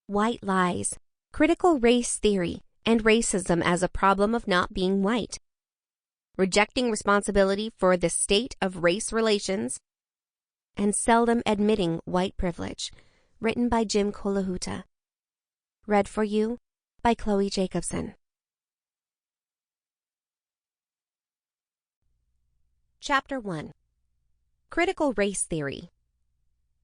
white lies, critical race theory, and racism as a problem of not being white, rejecting responsibility for the state of race relations, and seldom admitting white privilege, written by Jim Colajuta. Read for you by Chloe Jacobson. Chapter 1. Critical Race Theory.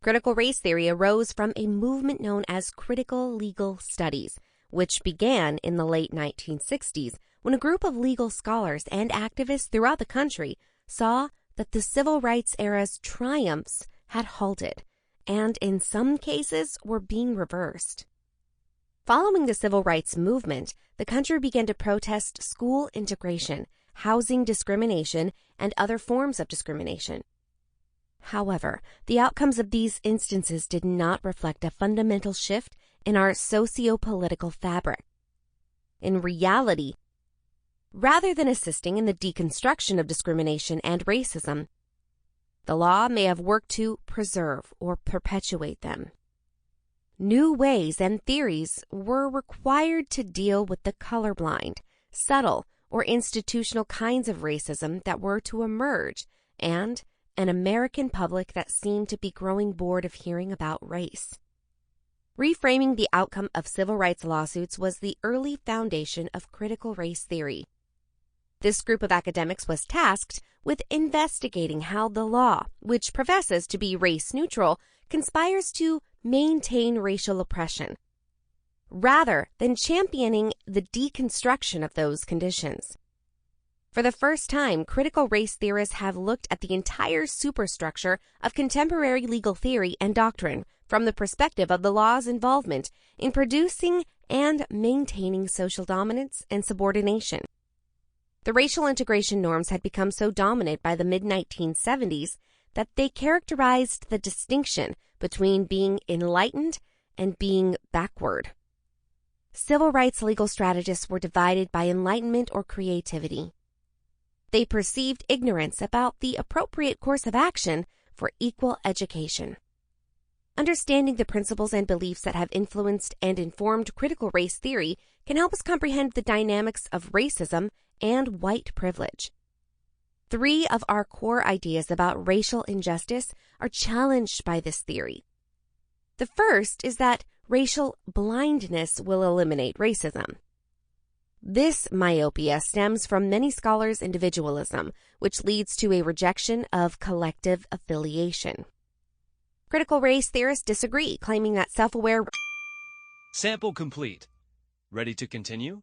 Critical race theory arose from a movement known as critical legal studies, which began in the late 1960s when a group of legal scholars and activists throughout the country saw that the civil rights era's triumphs had halted, and in some cases were being reversed. Following the civil rights movement, the country began to protest school integration, housing discrimination, and other forms of discrimination. However, the outcomes of these instances did not reflect a fundamental shift in our socio-political fabric. In reality, rather than assisting in the deconstruction of discrimination and racism, the law may have worked to preserve or perpetuate them. New ways and theories were required to deal with the colorblind, subtle, or institutional kinds of racism that were to emerge, and an American public that seemed to be growing bored of hearing about race. Reframing the outcome of civil rights lawsuits was the early foundation of critical race theory. This group of academics was tasked with investigating how the law, which professes to be race neutral, conspires to maintain racial oppression, rather than championing the deconstruction of those conditions. For the first time, critical race theorists have looked at the entire superstructure of contemporary legal theory and doctrine from the perspective of the law's involvement in producing and maintaining social dominance and subordination. The racial integration norms had become so dominant by the mid-1970s that they characterized the distinction between being enlightened and being backward. Civil rights legal strategists were divided by enlightenment or creativity. They perceived ignorance about the appropriate course of action for equal education. Understanding the principles and beliefs that have influenced and informed critical race theory can help us comprehend the dynamics of racism and white privilege. 3 of our core ideas about racial injustice are challenged by this theory. The first is that racial blindness will eliminate racism. This myopia stems from many scholars' individualism, which leads to a rejection of collective affiliation. Critical race theorists disagree, claiming that self-aware... Sample complete. Ready to continue?